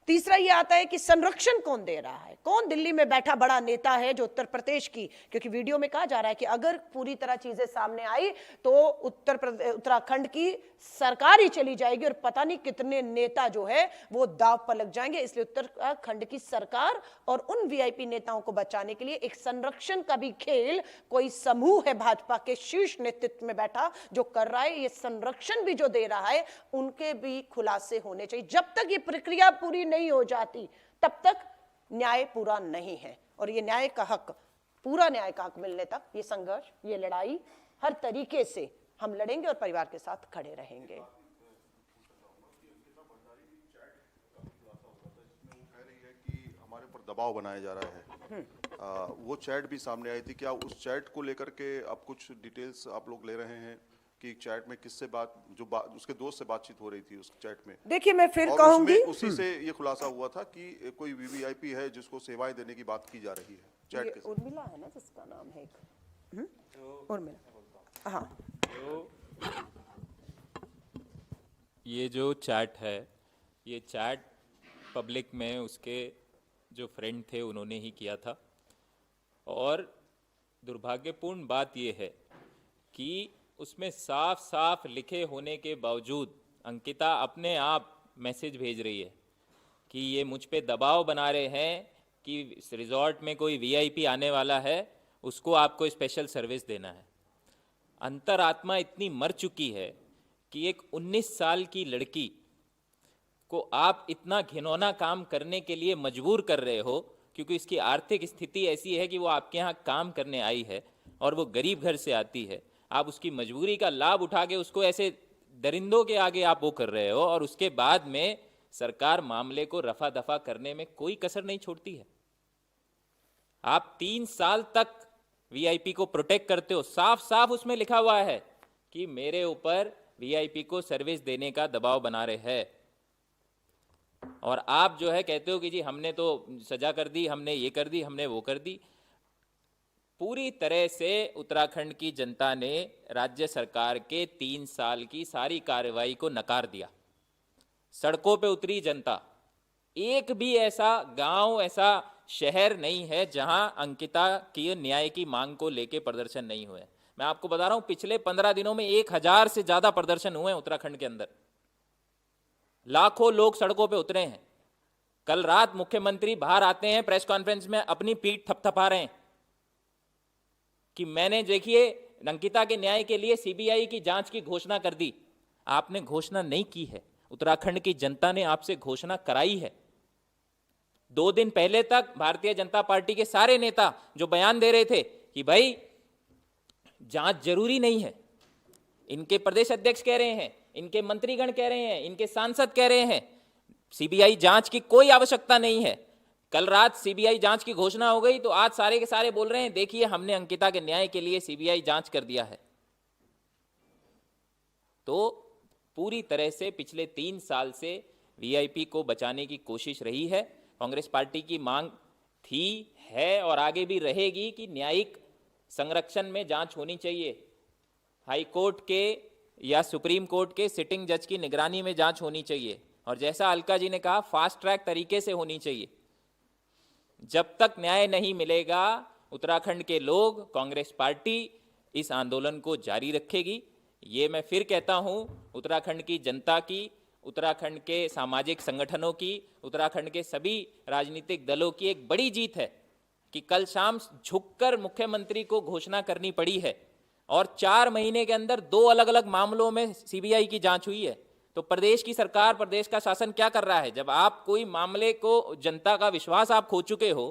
तीसरा ये आता है कि संरक्षण कौन दे रहा है, कौन दिल्ली में बैठा बड़ा नेता है जो उत्तर प्रदेश की, क्योंकि वीडियो में कहा जा रहा है कि अगर पूरी तरह चीजें सामने आई तो उत्तराखंड की सरकार ही चली जाएगी और पता नहीं कितने नेता जो है वो दांव पर लग जाएंगे। इसलिए उत्तराखंड की सरकार और उन वीआईपी नेताओं को बचाने के लिए एक संरक्षण का भी खेल कोई समूह है भाजपा के शीर्ष नेतृत्व में बैठा जो कर रहा है। ये संरक्षण भी जो दे रहा है उनके भी खुलासे होने चाहिए। जब तक ये प्रक्रिया पूरी नहीं हो जाती तब तक न्याय पूरा नहीं है, और ये न्याय का हक, पूरा न्याय का हक मिलने तक ये संघर्ष, ये लड़ाई हर तरीके से हम लड़ेंगे और परिवार के साथ खड़े रहेंगे। हमारे ऊपर दबाव बनाया जा रहा है, वो चैट भी सामने आई थी, क्या उस चैट को लेकर के अब कुछ डिटेल्स आप लोग ले रहे हैं कि चैट में किससे उसके दोस्त से बातचीत हो रही थी उस चैट में? देखिए, मैं फिर कहूंगी, उसी से ये खुलासा हुआ था कि कोई वीवीआईपी है जिसको सेवाएं देने की बात की जा रही है चैट के। उर्मिला है ना जिसका नाम है, उर्मिला, हाँ। ये जो चैट है, ये चैट पब्लिक में उसके जो फ्रेंड थे उन्होंने ही किया था, और दुर्भाग्यपूर्ण बात ये है कि उसमें साफ साफ लिखे होने के बावजूद अंकिता अपने आप मैसेज भेज रही है कि ये मुझ पे दबाव बना रहे हैं कि इस रिजॉर्ट में कोई वीआईपी आने वाला है, उसको आपको स्पेशल सर्विस देना है। अंतरात्मा इतनी मर चुकी है कि एक 19 साल की लड़की को आप इतना घिनौना काम करने के लिए मजबूर कर रहे हो, क्योंकि इसकी आर्थिक स्थिति ऐसी है कि वो आपके यहाँ काम करने आई है और वो गरीब घर से आती है। आप उसकी मजबूरी का लाभ उठा के उसको ऐसे दरिंदों के आगे आप वो कर रहे हो, और उसके बाद में सरकार मामले को रफा दफा करने में कोई कसर नहीं छोड़ती है। आप 3 साल तक वीआईपी को प्रोटेक्ट करते हो, साफ साफ उसमें लिखा हुआ है कि मेरे ऊपर वीआईपी को सर्विस देने का दबाव बना रहे हैं, और आप जो है कहते हो कि जी हमने तो सजा कर दी, हमने ये कर दी, हमने वो कर दी। पूरी तरह से उत्तराखंड की जनता ने राज्य सरकार के 3 साल की सारी कार्रवाई को नकार दिया। सड़कों पे उतरी जनता, एक भी ऐसा गांव, ऐसा शहर नहीं है जहां अंकिता की न्याय की मांग को लेके प्रदर्शन नहीं हुए। मैं आपको बता रहा हूं, पिछले 15 दिनों में 1000 से ज्यादा प्रदर्शन हुए उत्तराखंड के अंदर। लाखों लोग सड़कों पे उतरे हैं। कल रात मुख्यमंत्री बाहर आते हैं, प्रेस कॉन्फ्रेंस में अपनी पीठ थपथपा रहे हैं कि मैंने, देखिए, अंकिता के न्याय के लिए सीबीआई की जांच की घोषणा कर दी। आपने घोषणा नहीं की है, उत्तराखंड की जनता ने आपसे घोषणा कराई है। 2 दिन पहले तक भारतीय जनता पार्टी के सारे नेता जो बयान दे रहे थे कि भाई जांच जरूरी नहीं है, इनके प्रदेश अध्यक्ष कह रहे हैं, इनके मंत्रीगण कह रहे हैं, इनके सांसद कह रहे हैं सीबीआई जांच की कोई आवश्यकता नहीं है। कल रात सीबीआई जांच की घोषणा हो गई तो आज सारे के सारे बोल रहे हैं देखिए हमने अंकिता के न्याय के लिए सीबीआई जांच कर दिया है। तो पूरी तरह से पिछले 3 साल से वीआईपी को बचाने की कोशिश रही है। कांग्रेस पार्टी की मांग थी, है और आगे भी रहेगी कि न्यायिक संरक्षण में जांच होनी चाहिए। हाई कोर्ट के या सुप्रीम कोर्ट के सिटिंग जज की निगरानी में जांच होनी चाहिए और जैसा अलका जी ने कहा फास्ट ट्रैक तरीके से होनी चाहिए। जब तक न्याय नहीं मिलेगा उत्तराखंड के लोग, कांग्रेस पार्टी इस आंदोलन को जारी रखेगी। ये मैं फिर कहता हूं, उत्तराखंड की जनता की, उत्तराखंड के सामाजिक संगठनों की, उत्तराखंड के सभी राजनीतिक दलों की एक बड़ी जीत है कि कल शाम झुककर मुख्यमंत्री को घोषणा करनी पड़ी है और 4 महीने के अंदर 2 अलग अलग मामलों में सीबीआई की जांच हुई है। तो प्रदेश की सरकार, प्रदेश का शासन क्या कर रहा है? जब आप कोई मामले को, जनता का विश्वास आप खो चुके हो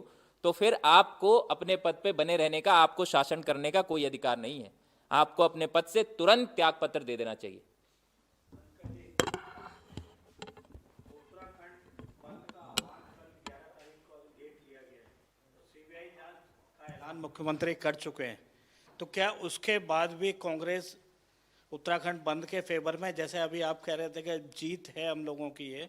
तो फिर आपको अपने पद पे बने रहने का, आपको शासन करने का कोई अधिकार नहीं है। आपको अपने पद से तुरंत त्यागपत्र दे देना चाहिए। ऐलान मुख्यमंत्री कर चुके हैं, तो क्या उसके बाद भी कांग्रेस उत्तराखंड बंद के फेवर में, जैसे अभी आप कह रहे थे कि जीत है हम लोगों की ये,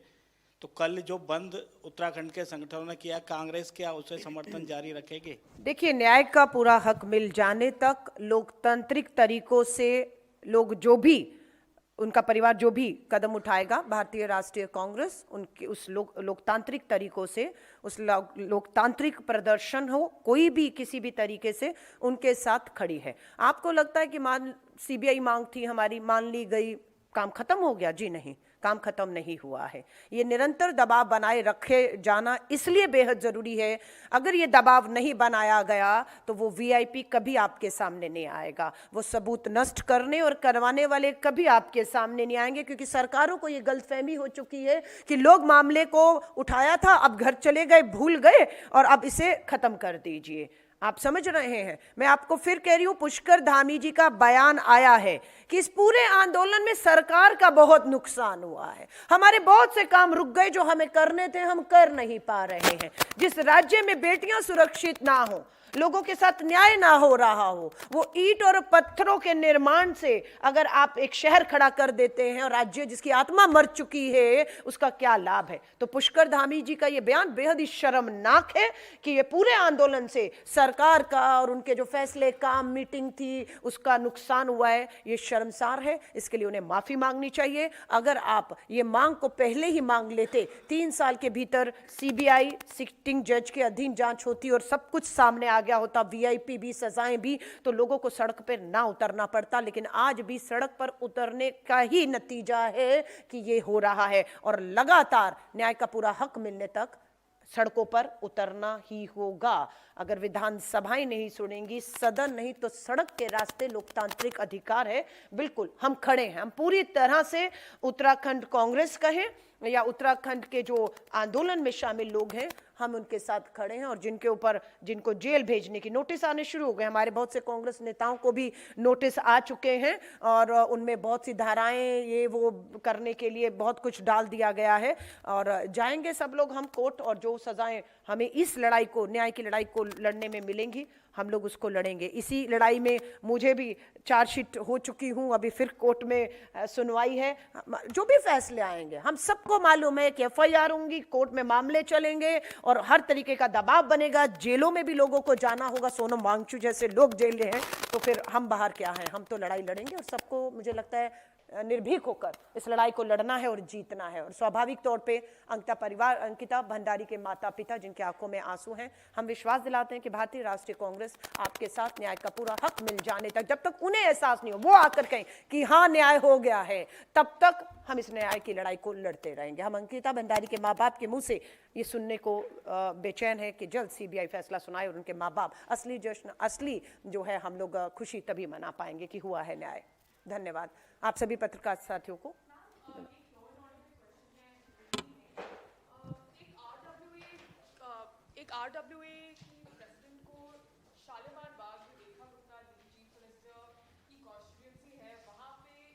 तो कल जो बंद उत्तराखंड के संगठनों ने किया, कांग्रेस क्या उसे समर्थन जारी रखेगी? देखिए, न्याय का पूरा हक मिल जाने तक लोकतांत्रिक तरीकों से लोग जो भी, उनका परिवार जो भी कदम उठाएगा, भारतीय राष्ट्रीय कांग्रेस उनके उस लोकतांत्रिक तरीकों से, उस लोकतांत्रिक प्रदर्शन हो कोई भी किसी भी तरीके से, उनके साथ खड़ी है। आपको लगता है कि सीबीआई मांग थी हमारी, मान ली गई, काम खत्म हो गया? जी नहीं, काम खत्म नहीं हुआ है। ये निरंतर दबाव बनाए रखे जाना इसलिए बेहद जरूरी है। अगर ये दबाव नहीं बनाया गया तो वो वीआईपी कभी आपके सामने नहीं आएगा, वो सबूत नष्ट करने और करवाने वाले कभी आपके सामने नहीं आएंगे, क्योंकि सरकारों को ये गलतफहमी हो चुकी है कि लोग मामले को उठाया था, अब घर चले गए, भूल गए और अब इसे खत्म कर दीजिए। आप समझ रहे हैं? मैं आपको फिर कह रही हूं, पुष्कर धामी जी का बयान आया है कि इस पूरे आंदोलन में सरकार का बहुत नुकसान हुआ है, हमारे बहुत से काम रुक गए जो हमें करने थे, हम कर नहीं पा रहे हैं। जिस राज्य में बेटियां सुरक्षित ना हो, लोगों के साथ न्याय ना हो रहा हो, वो ईंट और पत्थरों के निर्माण से अगर आप एक शहर खड़ा कर देते हैं और राज्य जिसकी आत्मा मर चुकी है, उसका क्या लाभ है? तो पुष्कर धामी जी का ये बयान बेहद ही शर्मनाक है कि ये पूरे आंदोलन से सरकार का और उनके जो फैसले, काम, मीटिंग थी, उसका नुकसान हुआ है। ये शर्मसार है, इसके लिए उन्हें माफी मांगनी चाहिए। अगर आप ये मांग को पहले ही मांग लेते, 3 साल के भीतर सीबीआई सिटिंग जज के अधीन जांच होती और सब कुछ सामने आ गया होता, वीआईपी भी, सजाएं भी, तो लोगों को सड़क पर ना उतरना पड़ता। लेकिन आज भी सड़क पर उतरने का ही नतीजा है कि ये हो रहा है और लगातार न्याय का पूरा हक मिलने तक सड़कों पर उतरना ही होगा। अगर विधानसभाएं नहीं सुनेंगी, सदन नहीं, तो सड़क के रास्ते लोकतांत्रिक अधिकार है। बिल्कुल हम खड़े हैं, हम पूरी तरह से उत्तराखंड कांग्रेस कहें या उत्तराखंड के जो आंदोलन में शामिल लोग हैं, हम उनके साथ खड़े हैं। और जिनके ऊपर, जिनको जेल भेजने की नोटिस आने शुरू हो गए, हमारे बहुत से कांग्रेस नेताओं को भी नोटिस आ चुके हैं और उनमें बहुत सी धाराएं ये वो करने के लिए बहुत कुछ डाल दिया गया है। और जाएंगे सब लोग हम कोर्ट, और जो सजाएं हमें इस लड़ाई को, न्याय की लड़ाई को लड़ने में मिलेंगी, हम लोग उसको लड़ेंगे। इसी लड़ाई में मुझे भी चार्जशीट हो चुकी हूँ, अभी फिर कोर्ट में सुनवाई है। जो भी फैसले आएंगे, हम सबको मालूम है कि एफआईआर होंगी, कोर्ट में मामले चलेंगे और हर तरीके का दबाव बनेगा। जेलों में भी लोगों को जाना होगा, सोनम वांगचू जैसे लोग जेल में हैं, तो फिर हम बाहर क्या हैं? हम तो लड़ाई लड़ेंगे और सबको, मुझे लगता है, निर्भीक होकर इस लड़ाई को लड़ना है और जीतना है। और स्वाभाविक तौर पे अंकिता परिवार, अंकिता भंडारी के माता पिता जिनके आंखों में आंसू हैं, हम विश्वास दिलाते हैं कि भारतीय राष्ट्रीय कांग्रेस आपके साथ न्याय का पूरा हक मिल जाने तक, जब तक उन्हें एहसास नहीं हो, वो आकर कहें कि हाँ न्याय हो गया है, तब तक हम इस न्याय की लड़ाई को लड़ते रहेंगे। हम अंकिता भंडारी के माँ बाप के मुंह से ये सुनने को बेचैन है कि जल्द सीबीआई फैसला सुनाए और उनके माँ बाप असली जश्न, असली जो है, हम लोग खुशी तभी मना पाएंगे कि हुआ है न्याय। धन्यवाद आप सभी पत्रकार साथियों को। एक आरडब्ल्यूए की प्रेसिडेंट को शालीमार बाग में देखा गुप्ता चीफ मिनिस्टर की कॉन्स्टिट्यूएंसी है, वहाँ पे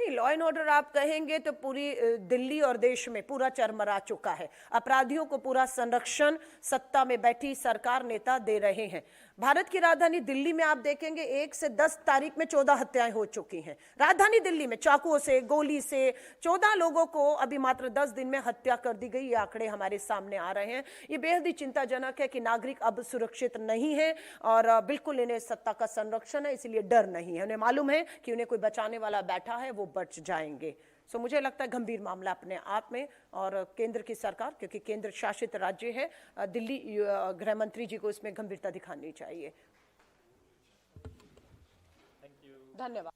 नहीं, लॉ एंड ऑर्डर आप कहेंगे तो पूरी दिल्ली और देश में पूरा चरमरा चुका है। अपराधियों को पूरा संरक्षण सत्ता में बैठी सरकार नेता दे रहे हैं। भारत की राजधानी दिल्ली में आप देखेंगे 1 से 10 तारीख में 14 हत्याएं हो चुकी हैं। राजधानी दिल्ली में चाकुओं से, गोली से 14 लोगों को अभी मात्र 10 दिन में हत्या कर दी गई। ये आंकड़े हमारे सामने आ रहे हैं। ये बेहद ही चिंताजनक है कि नागरिक अब सुरक्षित नहीं है और बिल्कुल इन्हें सत्ता का संरक्षण है, इसलिए डर नहीं है। उन्हें मालूम है कि उन्हें कोई बचाने वाला बैठा है, वो बच जाएंगे। सो मुझे लगता है गंभीर मामला अपने आप में, और केंद्र की सरकार, क्योंकि केंद्र शासित राज्य है, दिल्ली गृह मंत्री जी को इसमें गंभीरता दिखानी चाहिए। धन्यवाद।